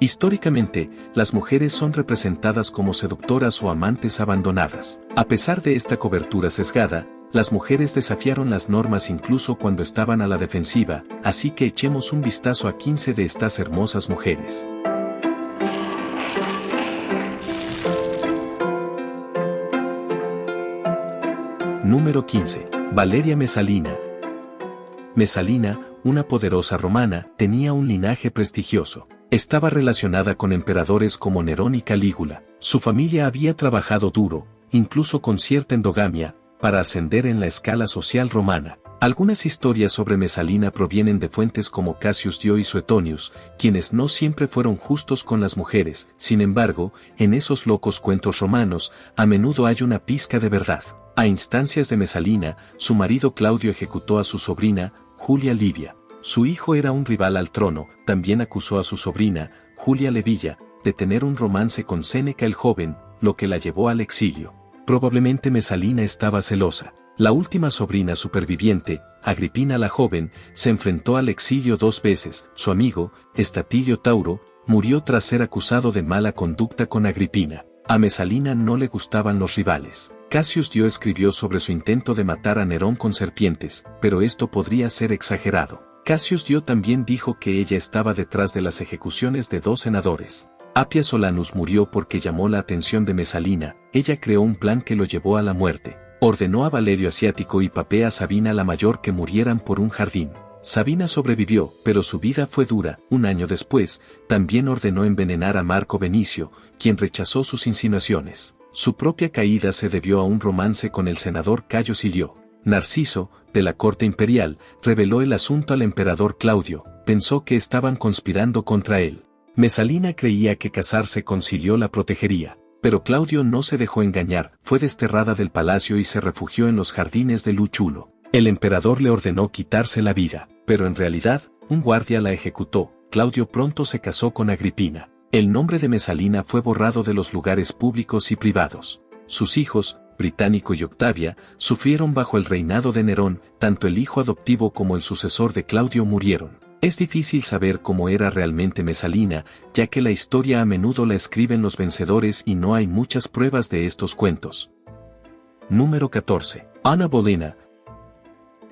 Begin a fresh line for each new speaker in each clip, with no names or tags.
Históricamente, las mujeres son representadas como seductoras o amantes abandonadas. A pesar de esta cobertura sesgada, las mujeres desafiaron las normas incluso cuando estaban a la defensiva, así que echemos un vistazo a 15 de estas hermosas mujeres. Número 15. Valeria Mesalina. Mesalina, una poderosa romana, tenía un linaje prestigioso. Estaba relacionada con emperadores como Nerón y Calígula. Su familia había trabajado duro, incluso con cierta endogamia, para ascender en la escala social romana. Algunas historias sobre Mesalina provienen de fuentes como Cassius Dio y Suetonius, quienes no siempre fueron justos con las mujeres. Sin embargo, en esos locos cuentos romanos, a menudo hay una pizca de verdad. A instancias de Mesalina, su marido Claudio ejecutó a su sobrina, Julia Livia. Su hijo era un rival al trono, también acusó a su sobrina, Julia Livia, de tener un romance con Séneca el joven, lo que la llevó al exilio. Probablemente Mesalina estaba celosa. La última sobrina superviviente, Agripina la joven, se enfrentó al exilio 2 veces. Su amigo, Estatilio Tauro, murió tras ser acusado de mala conducta con Agripina. A Mesalina no le gustaban los rivales. Cassius Dio escribió sobre su intento de matar a Nerón con serpientes, pero esto podría ser exagerado. Cassius Dio también dijo que ella estaba detrás de las ejecuciones de 2 senadores. Appia Solanus murió porque llamó la atención de Mesalina. Ella creó un plan que lo llevó a la muerte. Ordenó a Valerio Asiático y Papea Sabina la mayor que murieran por un jardín. Sabina sobrevivió, pero su vida fue dura. Un año después, también ordenó envenenar a Marco Benicio, quien rechazó sus insinuaciones. Su propia caída se debió a un romance con el senador Cayo Silio. Narciso, de la corte imperial, reveló el asunto al emperador Claudio. Pensó que estaban conspirando contra él. Mesalina creía que casarse con Silio la protegería. Pero Claudio no se dejó engañar, fue desterrada del palacio y se refugió en los jardines de Luchulo. El emperador le ordenó quitarse la vida, pero en realidad, un guardia la ejecutó. Claudio pronto se casó con Agripina. El nombre de Mesalina fue borrado de los lugares públicos y privados. Sus hijos, Británico y Octavia, sufrieron bajo el reinado de Nerón. Tanto el hijo adoptivo como el sucesor de Claudio murieron. Es difícil saber cómo era realmente Mesalina, ya que la historia a menudo la escriben los vencedores y no hay muchas pruebas de estos cuentos. Número 14. Anna Bolena.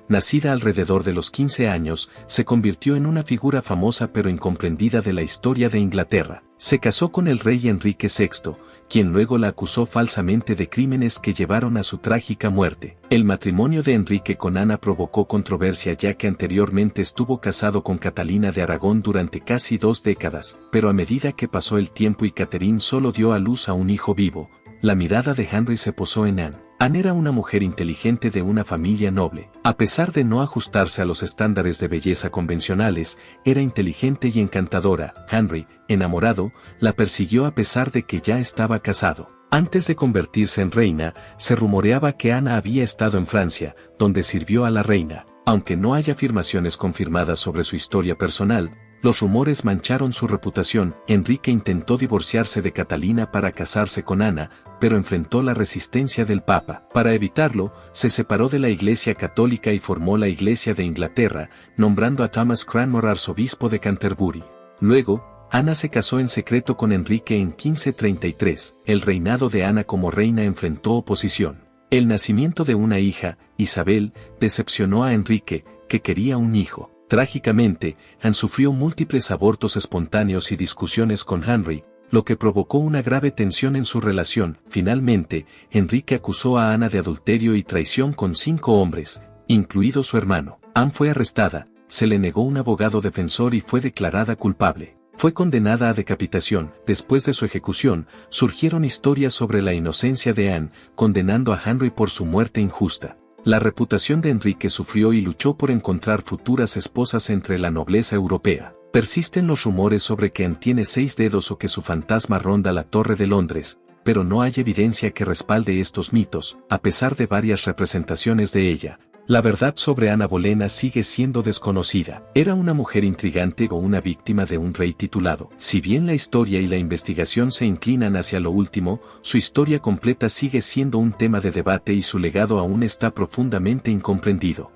Nacida alrededor de los 15 años, se convirtió en una figura famosa pero incomprendida de la historia de Inglaterra. Se casó con el rey Enrique VI, quien luego la acusó falsamente de crímenes que llevaron a su trágica muerte. El matrimonio de Enrique con Ana provocó controversia ya que anteriormente estuvo casado con Catalina de Aragón durante casi 2 décadas, pero a medida que pasó el tiempo y Catherine solo dio a luz a un hijo vivo, la mirada de Henry se posó en Anne. Anne era una mujer inteligente de una familia noble. A pesar de no ajustarse a los estándares de belleza convencionales, era inteligente y encantadora. Henry, enamorado, la persiguió a pesar de que ya estaba casado. Antes de convertirse en reina, se rumoreaba que Ana había estado en Francia, donde sirvió a la reina. Aunque no hay afirmaciones confirmadas sobre su historia personal, los rumores mancharon su reputación. Enrique intentó divorciarse de Catalina para casarse con Ana, pero enfrentó la resistencia del Papa. Para evitarlo, se separó de la Iglesia Católica y formó la Iglesia de Inglaterra, nombrando a Thomas Cranmer arzobispo de Canterbury. Luego, Ana se casó en secreto con Enrique en 1533. El reinado de Ana como reina enfrentó oposición. El nacimiento de una hija, Isabel, decepcionó a Enrique, que quería un hijo. Trágicamente, Anne sufrió múltiples abortos espontáneos y discusiones con Henry, lo que provocó una grave tensión en su relación. Finalmente, Enrique acusó a Ana de adulterio y traición con 5 hombres, incluido su hermano. Anne fue arrestada, se le negó un abogado defensor y fue declarada culpable. Fue condenada a decapitación. Después de su ejecución, surgieron historias sobre la inocencia de Anne, condenando a Henry por su muerte injusta. La reputación de Enrique sufrió y luchó por encontrar futuras esposas entre la nobleza europea. Persisten los rumores sobre que Anne tiene 6 dedos o que su fantasma ronda la Torre de Londres, pero no hay evidencia que respalde estos mitos, a pesar de varias representaciones de ella. La verdad sobre Anna Bolena sigue siendo desconocida. ¿Era una mujer intrigante o una víctima de un rey titulado? Si bien la historia y la investigación se inclinan hacia lo último, su historia completa sigue siendo un tema de debate y su legado aún está profundamente incomprendido.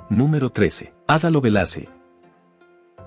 Número 13. Ada Lovelace.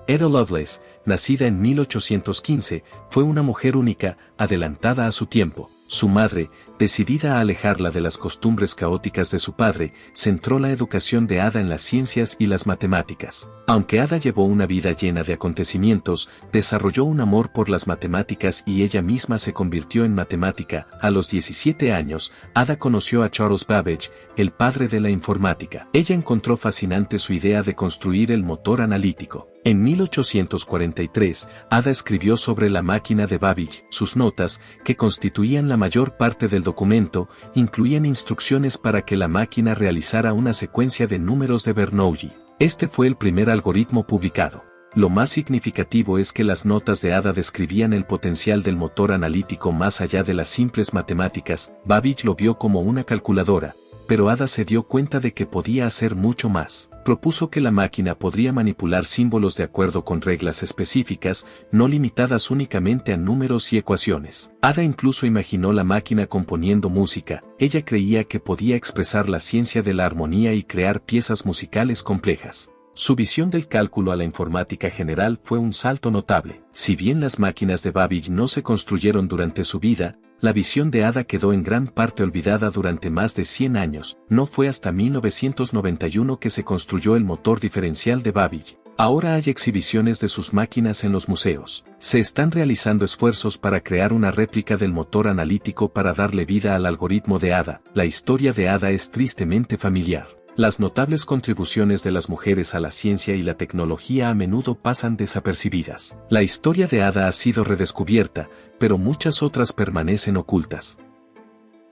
Ada Lovelace, nacida en 1815, fue una mujer única, adelantada a su tiempo. Su madre, decidida a alejarla de las costumbres caóticas de su padre, centró la educación de Ada en las ciencias y las matemáticas. Aunque Ada llevó una vida llena de acontecimientos, desarrolló un amor por las matemáticas y ella misma se convirtió en matemática. A los 17 años, Ada conoció a Charles Babbage, el padre de la informática. Ella encontró fascinante su idea de construir el motor analítico. En 1843, Ada escribió sobre la máquina de Babbage. Sus notas, que constituían la mayor parte del documento, incluían instrucciones para que la máquina realizara una secuencia de números de Bernoulli. Este fue el primer algoritmo publicado. Lo más significativo es que las notas de Ada describían el potencial del motor analítico más allá de las simples matemáticas. Babbage lo vio como una calculadora, pero Ada se dio cuenta de que podía hacer mucho más. Propuso que la máquina podría manipular símbolos de acuerdo con reglas específicas, no limitadas únicamente a números y ecuaciones. Ada incluso imaginó la máquina componiendo música. Ella creía que podía expresar la ciencia de la armonía y crear piezas musicales complejas. Su visión del cálculo a la informática general fue un salto notable. Si bien las máquinas de Babbage no se construyeron durante su vida, la visión de Ada quedó en gran parte olvidada durante más de 100 años. No fue hasta 1991 que se construyó el motor diferencial de Babbage. Ahora hay exhibiciones de sus máquinas en los museos. Se están realizando esfuerzos para crear una réplica del motor analítico para darle vida al algoritmo de Ada. La historia de Ada es tristemente familiar. Las notables contribuciones de las mujeres a la ciencia y la tecnología a menudo pasan desapercibidas. La historia de Ada ha sido redescubierta, pero muchas otras permanecen ocultas.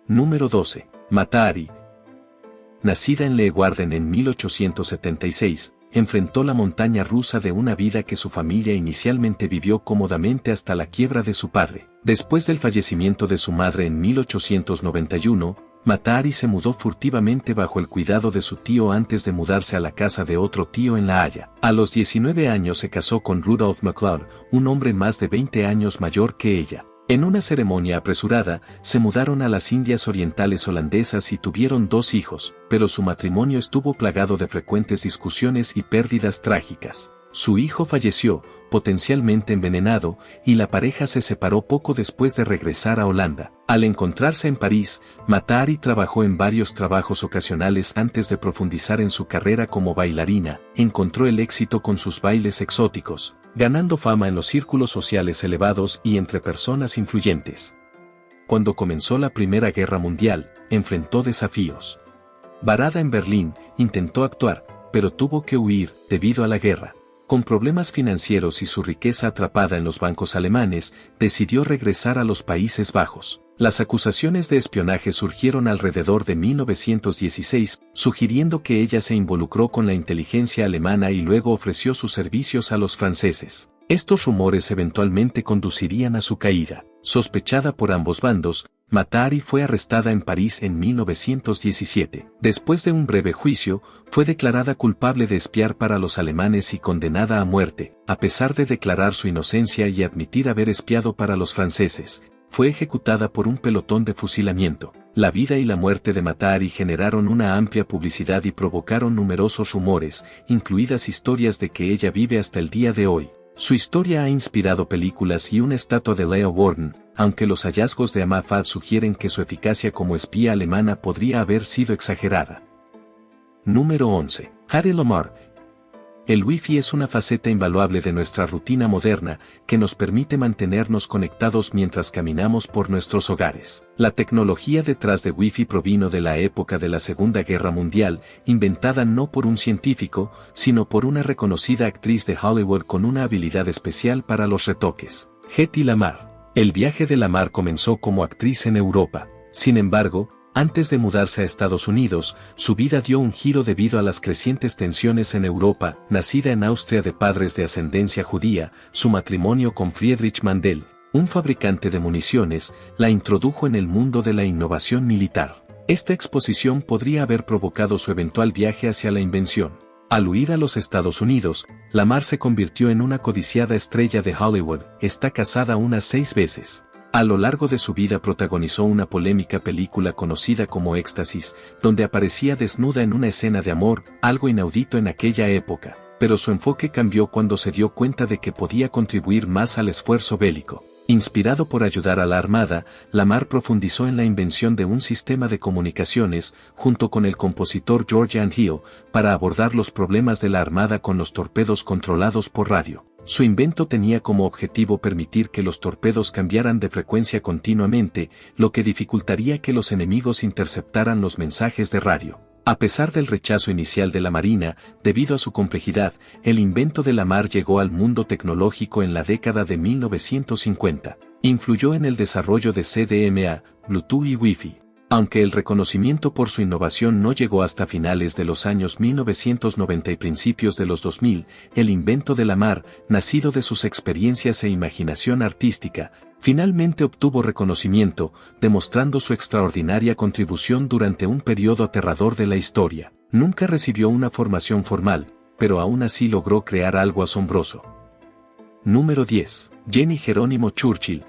Número 12. Mata Hari. Nacida en Leeuwarden en 1876, enfrentó la montaña rusa de una vida que su familia inicialmente vivió cómodamente hasta la quiebra de su padre. Después del fallecimiento de su madre en 1891, Mata Hari se mudó furtivamente bajo el cuidado de su tío antes de mudarse a la casa de otro tío en La Haya. A los 19 años se casó con Rudolf McLeod, un hombre más de 20 años mayor que ella. En una ceremonia apresurada, se mudaron a las Indias Orientales holandesas y tuvieron 2 hijos, pero su matrimonio estuvo plagado de frecuentes discusiones y pérdidas trágicas. Su hijo falleció, potencialmente envenenado, y la pareja se separó poco después de regresar a Holanda. Al encontrarse en París, Mata Hari trabajó en varios trabajos ocasionales antes de profundizar en su carrera como bailarina. Encontró el éxito con sus bailes exóticos, ganando fama en los círculos sociales elevados y entre personas influyentes. Cuando comenzó la Primera Guerra Mundial, enfrentó desafíos. Varada en Berlín, intentó actuar, pero tuvo que huir debido a la guerra. Con problemas financieros y su riqueza atrapada en los bancos alemanes, decidió regresar a los Países Bajos. Las acusaciones de espionaje surgieron alrededor de 1916, sugiriendo que ella se involucró con la inteligencia alemana y luego ofreció sus servicios a los franceses. Estos rumores eventualmente conducirían a su caída. Sospechada por ambos bandos, Mata Hari fue arrestada en París en 1917. Después de un breve juicio, fue declarada culpable de espiar para los alemanes y condenada a muerte. A pesar de declarar su inocencia y admitir haber espiado para los franceses, fue ejecutada por un pelotón de fusilamiento. La vida y la muerte de Mata Hari generaron una amplia publicidad y provocaron numerosos rumores, incluidas historias de que ella vive hasta el día de hoy. Su historia ha inspirado películas y una estatua de Leo Warden, aunque los hallazgos de Amma Fad sugieren que su eficacia como espía alemana podría haber sido exagerada. Número 11. Hedy Lamarr. El Wi-Fi es una faceta invaluable de nuestra rutina moderna, que nos permite mantenernos conectados mientras caminamos por nuestros hogares. La tecnología detrás de Wi-Fi provino de la época de la Segunda Guerra Mundial, inventada no por un científico, sino por una reconocida actriz de Hollywood con una habilidad especial para los retoques. Hedy Lamarr. El viaje de Lamarr comenzó como actriz en Europa. Sin embargo, antes de mudarse a Estados Unidos, su vida dio un giro debido a las crecientes tensiones en Europa. Nacida en Austria de padres de ascendencia judía, su matrimonio con Friedrich Mandel, un fabricante de municiones, la introdujo en el mundo de la innovación militar. Esta exposición podría haber provocado su eventual viaje hacia la invención. Al huir a los Estados Unidos, Lamarr se convirtió en una codiciada estrella de Hollywood. Está casada unas 6 veces. A lo largo de su vida protagonizó una polémica película conocida como Éxtasis, donde aparecía desnuda en una escena de amor, algo inaudito en aquella época. pero su enfoque cambió cuando se dio cuenta de que podía contribuir más al esfuerzo bélico. Inspirado por ayudar a la Armada, Lamar profundizó en la invención de un sistema de comunicaciones, junto con el compositor George Hill, para abordar los problemas de la Armada con los torpedos controlados por radio. Su invento tenía como objetivo permitir que los torpedos cambiaran de frecuencia continuamente, lo que dificultaría que los enemigos interceptaran los mensajes de radio. A pesar del rechazo inicial de la Marina, debido a su complejidad, el invento de Lamar llegó al mundo tecnológico en la década de 1950. Influyó en el desarrollo de CDMA, Bluetooth y Wi-Fi. Aunque el reconocimiento por su innovación no llegó hasta finales de los años 1990 y principios de los 2000, el invento de Lamar, nacido de sus experiencias e imaginación artística, finalmente obtuvo reconocimiento, demostrando su extraordinaria contribución durante un periodo aterrador de la historia. Nunca recibió una formación formal, pero aún así logró crear algo asombroso. Número 10. Jenny Jerónimo Churchill.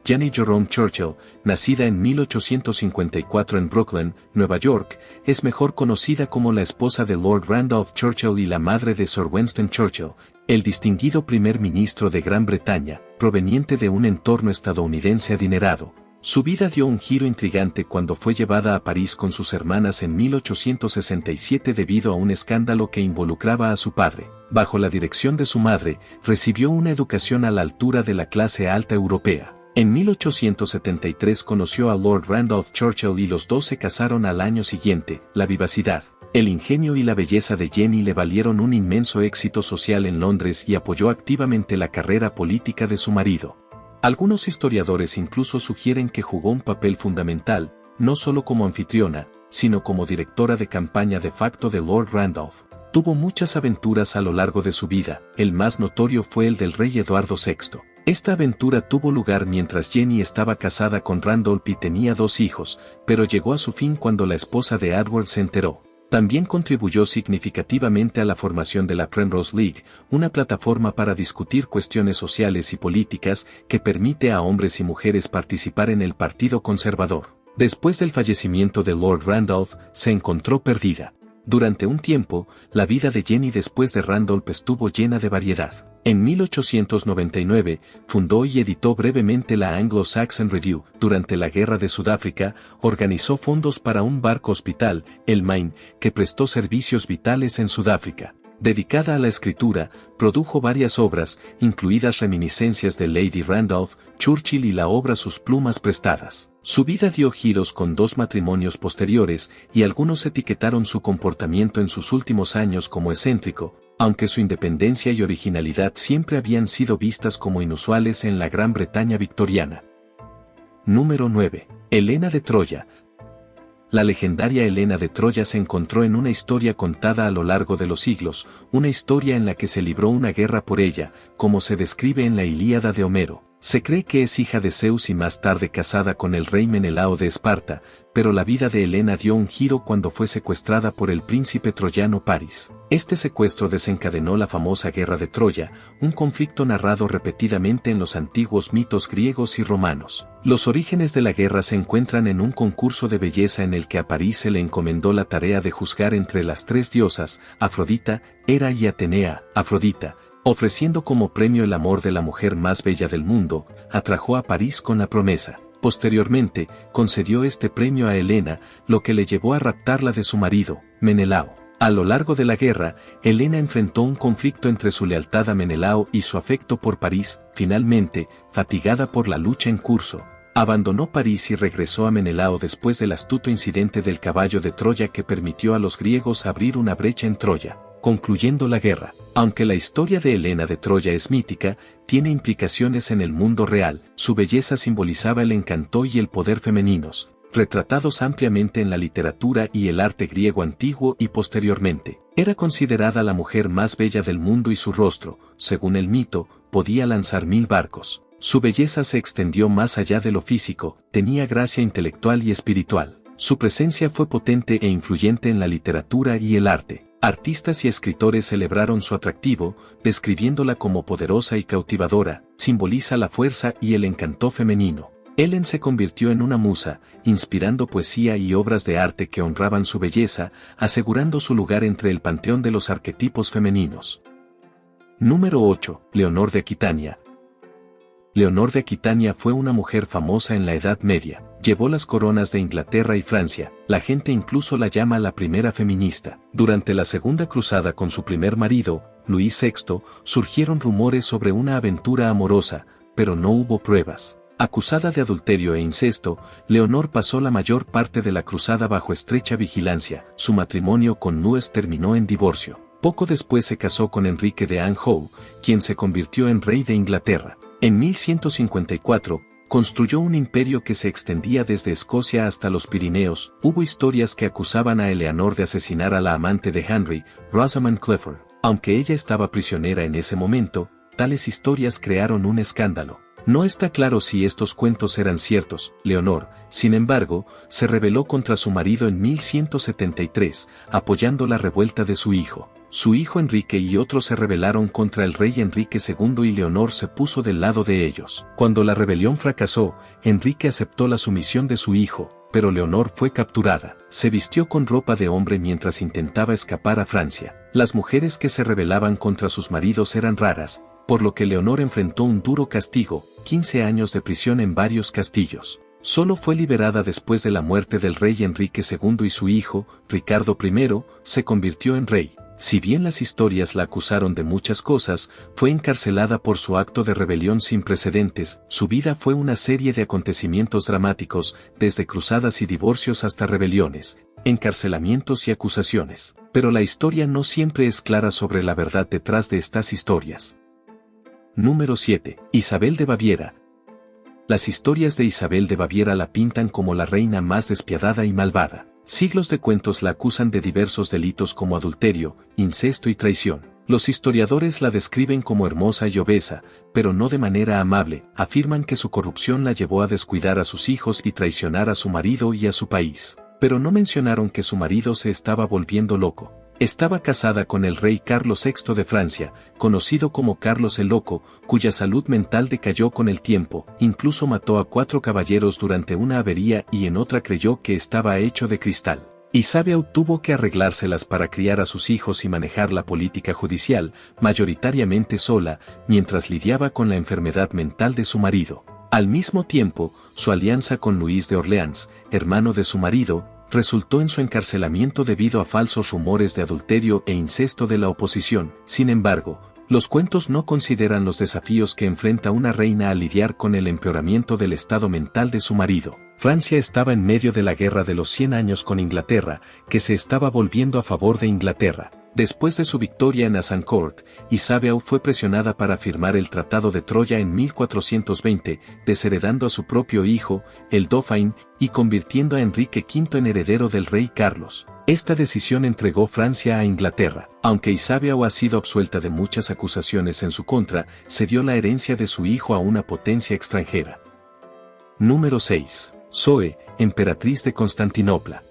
Jenny Jerome Churchill, nacida en 1854 en Brooklyn, Nueva York, es mejor conocida como la esposa de Lord Randolph Churchill y la madre de Sir Winston Churchill, el distinguido primer ministro de Gran Bretaña, proveniente de un entorno estadounidense adinerado. Su vida dio un giro intrigante cuando fue llevada a París con sus hermanas en 1867 debido a un escándalo que involucraba a su padre. Bajo la dirección de su madre, recibió una educación a la altura de la clase alta europea. En 1873 conoció a Lord Randolph Churchill y los dos se casaron al año siguiente. La vivacidad, el ingenio y la belleza de Jenny le valieron un inmenso éxito social en Londres y apoyó activamente la carrera política de su marido. Algunos historiadores incluso sugieren que jugó un papel fundamental, no solo como anfitriona, sino como directora de campaña de facto de Lord Randolph. Tuvo muchas aventuras a lo largo de su vida, el más notorio fue el del rey Eduardo VI. Esta aventura tuvo lugar mientras Jenny estaba casada con Randolph y tenía 2 hijos, pero llegó a su fin cuando la esposa de Edward se enteró. También contribuyó significativamente a la formación de la Primrose League, una plataforma para discutir cuestiones sociales y políticas que permite a hombres y mujeres participar en el Partido Conservador. Después del fallecimiento de Lord Randolph, se encontró perdida. Durante un tiempo, la vida de Jenny después de Randolph estuvo llena de variedad. En 1899, fundó y editó brevemente la Anglo-Saxon Review. Durante la Guerra de Sudáfrica, organizó fondos para un barco hospital, el Maine, que prestó servicios vitales en Sudáfrica. Dedicada a la escritura, produjo varias obras, incluidas reminiscencias de Lady Randolph, Churchill y la obra Sus plumas prestadas. Su vida dio giros con 2 matrimonios posteriores y algunos etiquetaron su comportamiento en sus últimos años como excéntrico, aunque su independencia y originalidad siempre habían sido vistas como inusuales en la Gran Bretaña victoriana. Número 9. Helena de Troya. La legendaria Helena de Troya se encontró en una historia contada a lo largo de los siglos, una historia en la que se libró una guerra por ella, como se describe en la Ilíada de Homero. Se cree que es hija de Zeus y más tarde casada con el rey Menelao de Esparta, pero la vida de Helena dio un giro cuando fue secuestrada por el príncipe troyano Paris. Este secuestro desencadenó la famosa Guerra de Troya, un conflicto narrado repetidamente en los antiguos mitos griegos y romanos. Los orígenes de la guerra se encuentran en un concurso de belleza en el que a París se le encomendó la tarea de juzgar entre las 3 diosas, Afrodita, Hera y Atenea. Afrodita, ofreciendo como premio el amor de la mujer más bella del mundo, atrajo a París con la promesa. Posteriormente, concedió este premio a Helena, lo que le llevó a raptarla de su marido, Menelao. A lo largo de la guerra, Helena enfrentó un conflicto entre su lealtad a Menelao y su afecto por París. Finalmente, fatigada por la lucha en curso, abandonó París y regresó a Menelao después del astuto incidente del caballo de Troya que permitió a los griegos abrir una brecha en Troya, concluyendo la guerra. Aunque la historia de Helena de Troya es mítica, tiene implicaciones en el mundo real. Su belleza simbolizaba el encanto y el poder femeninos, retratados ampliamente en la literatura y el arte griego antiguo y posteriormente. Era considerada la mujer más bella del mundo y su rostro, según el mito, podía lanzar 1000 barcos. Su belleza se extendió más allá de lo físico, tenía gracia intelectual y espiritual. Su presencia fue potente e influyente en la literatura y el arte. Artistas y escritores celebraron su atractivo, describiéndola como poderosa y cautivadora, simboliza la fuerza y el encanto femenino. Helen se convirtió en una musa, inspirando poesía y obras de arte que honraban su belleza, asegurando su lugar entre el panteón de los arquetipos femeninos. Número 8. Leonor de Aquitania. Leonor de Aquitania fue una mujer famosa en la Edad Media. Llevó las coronas de Inglaterra y Francia, la gente incluso la llama la primera feminista. Durante la Segunda Cruzada con su primer marido, Luis VI, surgieron rumores sobre una aventura amorosa, pero no hubo pruebas. Acusada de adulterio e incesto, Leonor pasó la mayor parte de la cruzada bajo estrecha vigilancia. Su matrimonio con Nues terminó en divorcio. Poco después se casó con Enrique de Anjou, quien se convirtió en rey de Inglaterra. En 1154, construyó un imperio que se extendía desde Escocia hasta los Pirineos. Hubo historias que acusaban a Eleanor de asesinar a la amante de Henry, Rosamund Clifford. Aunque ella estaba prisionera en ese momento, tales historias crearon un escándalo. No está claro si estos cuentos eran ciertos. Leonor, sin embargo, se rebeló contra su marido en 1173, apoyando la revuelta de su hijo. Su hijo Enrique y otros se rebelaron contra el rey Enrique II y Leonor se puso del lado de ellos. Cuando la rebelión fracasó, Enrique aceptó la sumisión de su hijo, pero Leonor fue capturada. Se vistió con ropa de hombre mientras intentaba escapar a Francia. Las mujeres que se rebelaban contra sus maridos eran raras, por lo que Leonor enfrentó un duro castigo, 15 años de prisión en varios castillos. Solo fue liberada después de la muerte del rey Enrique II y su hijo, Ricardo I, se convirtió en rey. Si bien las historias la acusaron de muchas cosas, fue encarcelada por su acto de rebelión sin precedentes. Su vida fue una serie de acontecimientos dramáticos, desde cruzadas y divorcios hasta rebeliones, encarcelamientos y acusaciones. Pero la historia no siempre es clara sobre la verdad detrás de estas historias. Número 7. Isabel de Baviera. Las historias de Isabel de Baviera la pintan como la reina más despiadada y malvada. Siglos de cuentos la acusan de diversos delitos como adulterio, incesto y traición. Los historiadores la describen como hermosa y obesa, pero no de manera amable. Afirman que su corrupción la llevó a descuidar a sus hijos y traicionar a su marido y a su país. Pero no mencionaron que su marido se estaba volviendo loco. Estaba casada con el rey Carlos VI de Francia, conocido como Carlos el Loco, cuya salud mental decayó con el tiempo. Incluso mató a 4 caballeros durante una avería y en otra creyó que estaba hecho de cristal. Isabel tuvo que arreglárselas para criar a sus hijos y manejar la política judicial, mayoritariamente sola, mientras lidiaba con la enfermedad mental de su marido. Al mismo tiempo, su alianza con Luis de Orleans, hermano de su marido, resultó en su encarcelamiento debido a falsos rumores de adulterio e incesto de la oposición. Sin embargo, los cuentos no consideran los desafíos que enfrenta una reina al lidiar con el empeoramiento del estado mental de su marido. Francia estaba en medio de la Guerra de los 100 años con Inglaterra, que se estaba volviendo a favor de Inglaterra. Después de su victoria en Azincourt, Isabel fue presionada para firmar el Tratado de Troya en 1420, desheredando a su propio hijo, el Dauphin, y convirtiendo a Enrique V en heredero del rey Carlos. Esta decisión entregó Francia a Inglaterra. Aunque Isabel ha sido absuelta de muchas acusaciones en su contra, cedió la herencia de su hijo a una potencia extranjera. Número 6. Zoe, emperatriz de Constantinopla.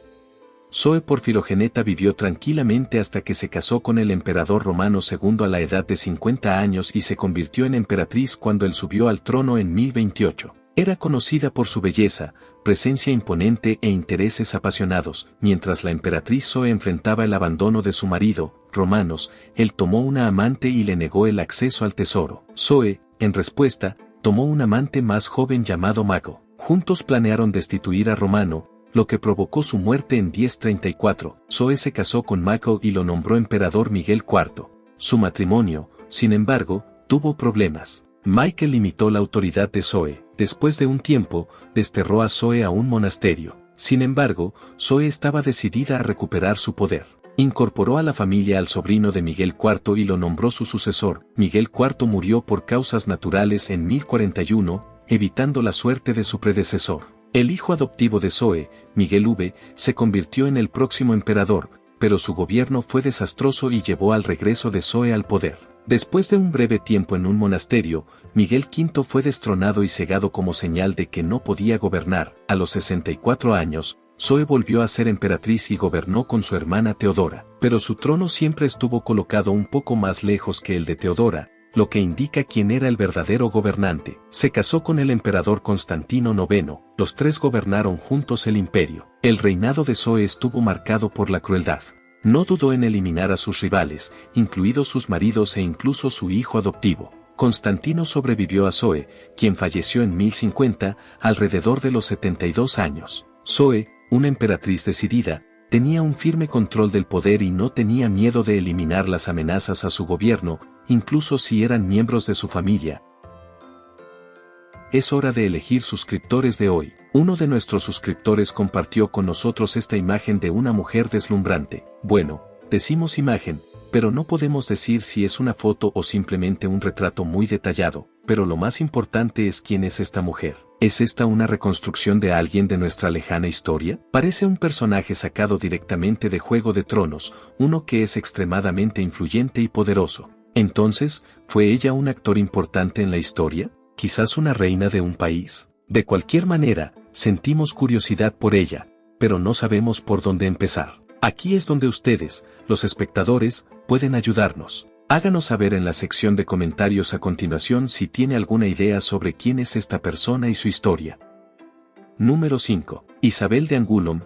Zoe por Filogeneta vivió tranquilamente hasta que se casó con el emperador romano II a la edad de 50 años y se convirtió en emperatriz cuando él subió al trono en 1028. Era conocida por su belleza, presencia imponente e intereses apasionados. Mientras la emperatriz Zoe enfrentaba el abandono de su marido, Romanos, él tomó una amante y le negó el acceso al tesoro. Zoe, en respuesta, tomó un amante más joven llamado Mago. Juntos planearon destituir a Romano, lo que provocó su muerte en 1034. Zoe se casó con Michael y lo nombró emperador Miguel IV. Su matrimonio, sin embargo, tuvo problemas. Michael limitó la autoridad de Zoe. Después de un tiempo, desterró a Zoe a un monasterio. Sin embargo, Zoe estaba decidida a recuperar su poder. Incorporó a la familia al sobrino de Miguel IV y lo nombró su sucesor. Miguel IV murió por causas naturales en 1041, evitando la suerte de su predecesor. El hijo adoptivo de Zoe, Miguel V, se convirtió en el próximo emperador, pero su gobierno fue desastroso y llevó al regreso de Zoe al poder. Después de un breve tiempo en un monasterio, Miguel V fue destronado y cegado como señal de que no podía gobernar. A los 64 años, Zoe volvió a ser emperatriz y gobernó con su hermana Teodora, pero su trono siempre estuvo colocado un poco más lejos que el de Teodora, lo que indica quién era el verdadero gobernante. Se casó con el emperador Constantino IX, los tres gobernaron juntos el imperio. El reinado de Zoe estuvo marcado por la crueldad. No dudó en eliminar a sus rivales, incluidos sus maridos e incluso su hijo adoptivo. Constantino sobrevivió a Zoe, quien falleció en 1050, alrededor de los 72 años. Zoe, una emperatriz decidida, tenía un firme control del poder y no tenía miedo de eliminar las amenazas a su gobierno, incluso si eran miembros de su familia. Es hora de elegir suscriptores de hoy. Uno de nuestros suscriptores compartió con nosotros esta imagen de una mujer deslumbrante. Bueno, decimos imagen, pero no podemos decir si es una foto o simplemente un retrato muy detallado, pero lo más importante es quién es esta mujer. ¿Es esta una reconstrucción de alguien de nuestra lejana historia? Parece un personaje sacado directamente de Juego de Tronos, uno que es extremadamente influyente y poderoso. Entonces, ¿fue ella un actor importante en la historia? ¿Quizás una reina de un país? De cualquier manera, sentimos curiosidad por ella, pero no sabemos por dónde empezar. Aquí es donde ustedes, los espectadores, pueden ayudarnos. Háganos saber en la sección de comentarios a continuación si tiene alguna idea sobre quién es esta persona y su historia. Número 5. Isabel de Angulom.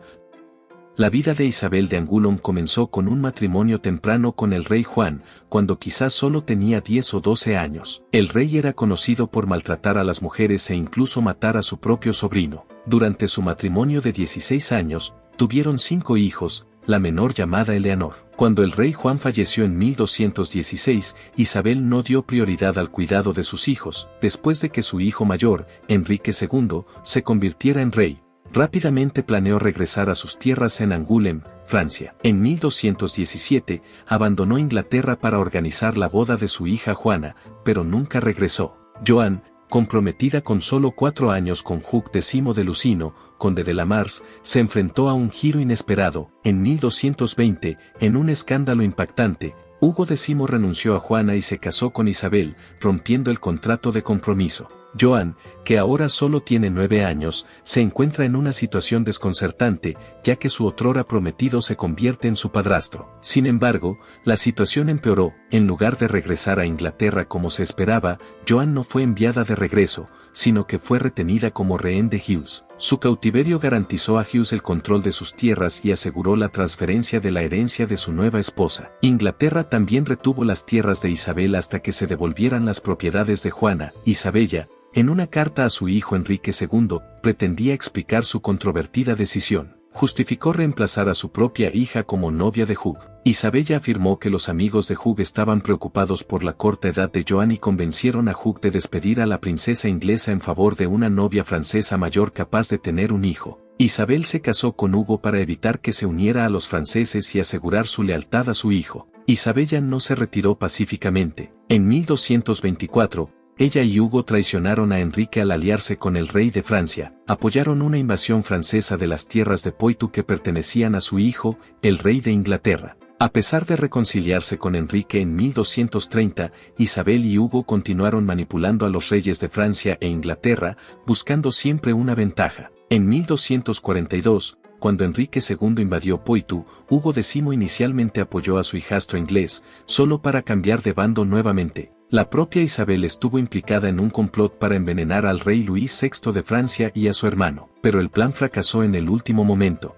La vida de Isabel de Angulom comenzó con un matrimonio temprano con el rey Juan, cuando quizás solo tenía 10 o 12 años. El rey era conocido por maltratar a las mujeres e incluso matar a su propio sobrino. Durante su matrimonio de 16 años, tuvieron 5 hijos, la menor llamada Eleanor. Cuando el rey Juan falleció en 1216, Isabel no dio prioridad al cuidado de sus hijos. Después de que su hijo mayor, Enrique II, se convirtiera en rey, rápidamente planeó regresar a sus tierras en Angoulême, Francia. En 1217, abandonó Inglaterra para organizar la boda de su hija Juana, pero nunca regresó. Joan, comprometida con solo 4 años con Hugh X de Lucino, conde de la Mars, se enfrentó a un giro inesperado. En 1220, en un escándalo impactante, Hugo X renunció a Juana y se casó con Isabel, rompiendo el contrato de compromiso. Joan, que ahora solo tiene 9 años, se encuentra en una situación desconcertante, ya que su otrora prometido se convierte en su padrastro. Sin embargo, la situación empeoró. En lugar de regresar a Inglaterra como se esperaba, Joan no fue enviada de regreso, sino que fue retenida como rehén de Hughes. Su cautiverio garantizó a Hughes el control de sus tierras y aseguró la transferencia de la herencia de su nueva esposa. Inglaterra también retuvo las tierras de Isabel hasta que se devolvieran las propiedades de Juana. Isabella, en una carta a su hijo Enrique II, pretendía explicar su controvertida decisión. Justificó reemplazar a su propia hija como novia de Hugh. Isabella afirmó que los amigos de Hugh estaban preocupados por la corta edad de Joan y convencieron a Hugh de despedir a la princesa inglesa en favor de una novia francesa mayor capaz de tener un hijo. Isabel se casó con Hugo para evitar que se uniera a los franceses y asegurar su lealtad a su hijo. Isabella no se retiró pacíficamente. En 1224, ella y Hugo traicionaron a Enrique al aliarse con el rey de Francia, apoyaron una invasión francesa de las tierras de Poitou que pertenecían a su hijo, el rey de Inglaterra. A pesar de reconciliarse con Enrique en 1230, Isabel y Hugo continuaron manipulando a los reyes de Francia e Inglaterra, buscando siempre una ventaja. En 1242, cuando Enrique II invadió Poitou, Hugo X inicialmente apoyó a su hijastro inglés, solo para cambiar de bando nuevamente. La propia Isabel estuvo implicada en un complot para envenenar al rey Luis VI de Francia y a su hermano, pero el plan fracasó en el último momento.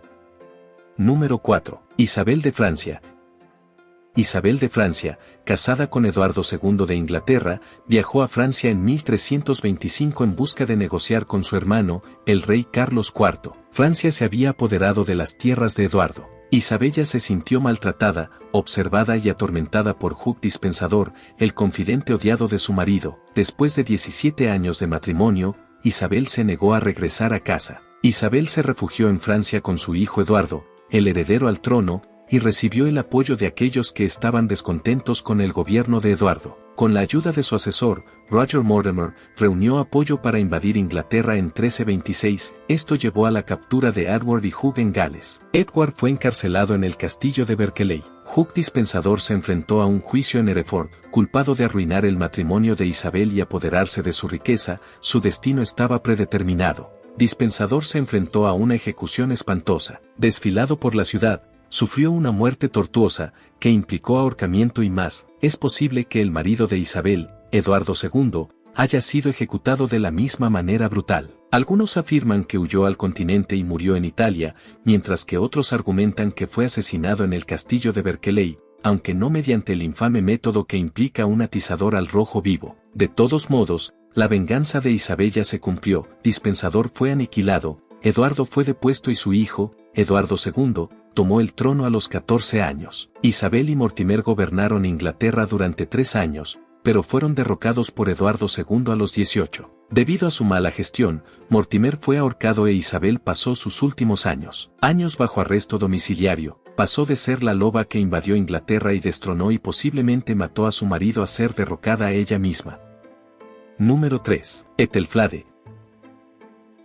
Número 4. Isabel de Francia. Isabel de Francia, casada con Eduardo II de Inglaterra, viajó a Francia en 1325 en busca de negociar con su hermano, el rey Carlos IV. Francia se había apoderado de las tierras de Eduardo. Isabella se sintió maltratada, observada y atormentada por Hugh Dispensador, el confidente odiado de su marido. Después de 17 años de matrimonio, Isabel se negó a regresar a casa. Isabel se refugió en Francia con su hijo Eduardo, el heredero al trono, y recibió el apoyo de aquellos que estaban descontentos con el gobierno de Eduardo. Con la ayuda de su asesor, Roger Mortimer, reunió apoyo para invadir Inglaterra en 1326, esto llevó a la captura de Edward y Hugh en Gales. Edward fue encarcelado en el castillo de Berkeley. Hugh Dispensador se enfrentó a un juicio en Hereford, culpado de arruinar el matrimonio de Isabel y apoderarse de su riqueza, su destino estaba predeterminado. Dispensador se enfrentó a una ejecución espantosa. Desfilado por la ciudad, sufrió una muerte tortuosa, que implicó ahorcamiento y más. Es posible que el marido de Isabel, Eduardo II, haya sido ejecutado de la misma manera brutal. Algunos afirman que huyó al continente y murió en Italia, mientras que otros argumentan que fue asesinado en el castillo de Berkeley, aunque no mediante el infame método que implica un atizador al rojo vivo. De todos modos, la venganza de Isabella se cumplió, Dispensador fue aniquilado, Eduardo fue depuesto y su hijo, Eduardo II, tomó el trono a los 14 años. Isabel y Mortimer gobernaron Inglaterra durante 3 años, pero fueron derrocados por Eduardo II a los 18. Debido a su mala gestión, Mortimer fue ahorcado e Isabel pasó sus últimos años bajo arresto domiciliario. Pasó de ser la loba que invadió Inglaterra y destronó y posiblemente mató a su marido a ser derrocada a ella misma. Número 3. Etelflade.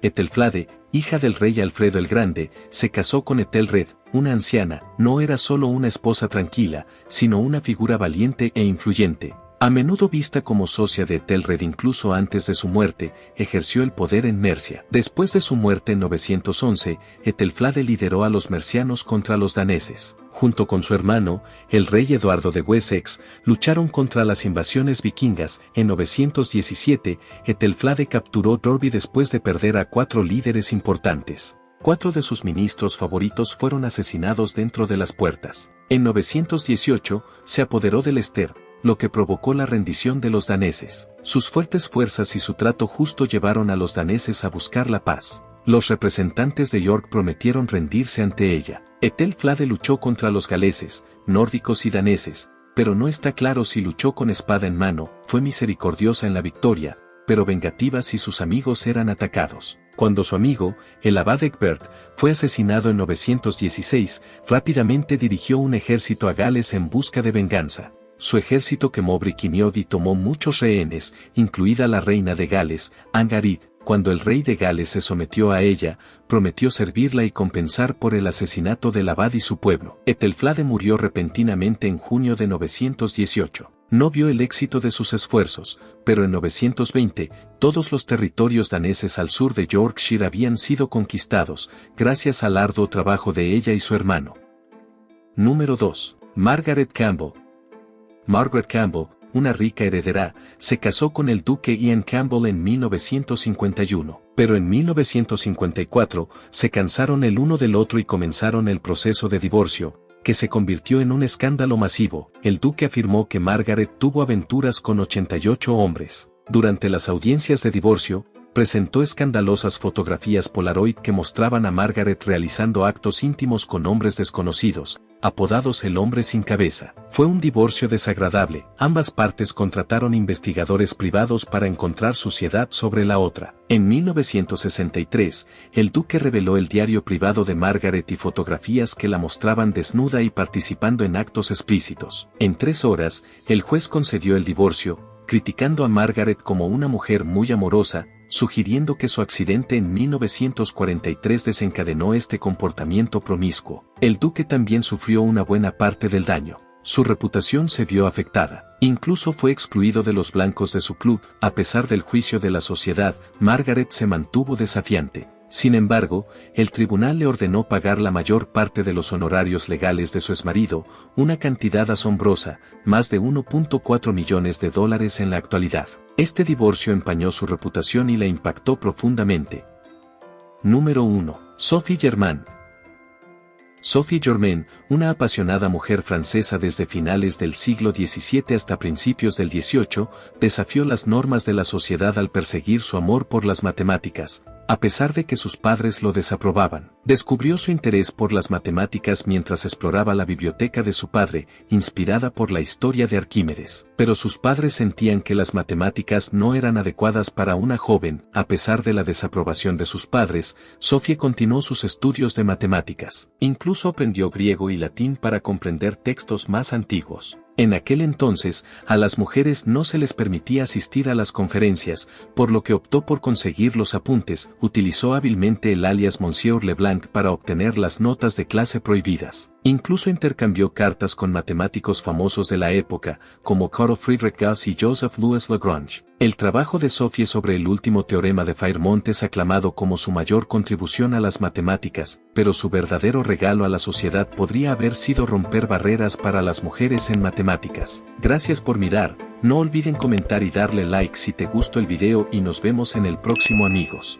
Etelflade, hija del rey Alfredo el Grande, se casó con Etelred, una anciana. No era solo una esposa tranquila, sino una figura valiente e influyente. A menudo vista como socia de Etelred incluso antes de su muerte, ejerció el poder en Mercia. Después de su muerte en 911, Etelflade lideró a los mercianos contra los daneses. Junto con su hermano, el rey Eduardo de Wessex, lucharon contra las invasiones vikingas. En 917, Etelflade capturó Derby después de perder a 4 líderes importantes. 4 de sus ministros favoritos fueron asesinados dentro de las puertas. En 918, se apoderó de Leicester, lo que provocó la rendición de los daneses. Sus fuertes fuerzas y su trato justo llevaron a los daneses a buscar la paz. Los representantes de York prometieron rendirse ante ella. Etelflade luchó contra los galeses, nórdicos y daneses, pero no está claro si luchó con espada en mano. Fue misericordiosa en la victoria, pero vengativa si sus amigos eran atacados. Cuando su amigo, el abad Egbert, fue asesinado en 916, rápidamente dirigió un ejército a Gales en busca de venganza. Su ejército quemó Brycheiniog y tomó muchos rehenes, incluida la reina de Gales, Angarid. Cuando el rey de Gales se sometió a ella, prometió servirla y compensar por el asesinato del abad y su pueblo. Etelflade murió repentinamente en junio de 918. No vio el éxito de sus esfuerzos, pero en 920, todos los territorios daneses al sur de Yorkshire habían sido conquistados, gracias al arduo trabajo de ella y su hermano. Número 2. Margaret Campbell. Margaret Campbell, una rica heredera, se casó con el duque Ian Campbell en 1951, pero en 1954 se cansaron el uno del otro y comenzaron el proceso de divorcio, que se convirtió en un escándalo masivo. El duque afirmó que Margaret tuvo aventuras con 88 hombres. Durante las audiencias de divorcio, presentó escandalosas fotografías Polaroid que mostraban a Margaret realizando actos íntimos con hombres desconocidos, apodados el hombre sin cabeza. Fue un divorcio desagradable. Ambas partes contrataron investigadores privados para encontrar suciedad sobre la otra. En 1963, el duque reveló el diario privado de Margaret y fotografías que la mostraban desnuda y participando en actos explícitos. En 3 horas, el juez concedió el divorcio, criticando a Margaret como una mujer muy amorosa, sugiriendo que su accidente en 1943 desencadenó este comportamiento promiscuo. El duque también sufrió una buena parte del daño. Su reputación se vio afectada. Incluso fue excluido de los blancos de su club. A pesar del juicio de la sociedad, Margaret se mantuvo desafiante. Sin embargo, el tribunal le ordenó pagar la mayor parte de los honorarios legales de su exmarido, una cantidad asombrosa, más de 1.4 millones de dólares en la actualidad. Este divorcio empañó su reputación y la impactó profundamente. Número 1. Sophie Germain. Sophie Germain, una apasionada mujer francesa desde finales del siglo XVII hasta principios del XVIII, desafió las normas de la sociedad al perseguir su amor por las matemáticas, a pesar de que sus padres lo desaprobaban. Descubrió su interés por las matemáticas mientras exploraba la biblioteca de su padre, inspirada por la historia de Arquímedes. Pero sus padres sentían que las matemáticas no eran adecuadas para una joven. A pesar de la desaprobación de sus padres, Sophie continuó sus estudios de matemáticas. Incluso aprendió griego y latín para comprender textos más antiguos. En aquel entonces, a las mujeres no se les permitía asistir a las conferencias, por lo que optó por conseguir los apuntes. Utilizó hábilmente el alias Monsieur Leblanc para obtener las notas de clase prohibidas. Incluso intercambió cartas con matemáticos famosos de la época, como Carl Friedrich Gauss y Joseph Louis Lagrange. El trabajo de Sophie sobre el último teorema de Fermat es aclamado como su mayor contribución a las matemáticas, pero su verdadero regalo a la sociedad podría haber sido romper barreras para las mujeres en matemáticas. Gracias por mirar, no olviden comentar y darle like si te gustó el video y nos vemos en el próximo amigos.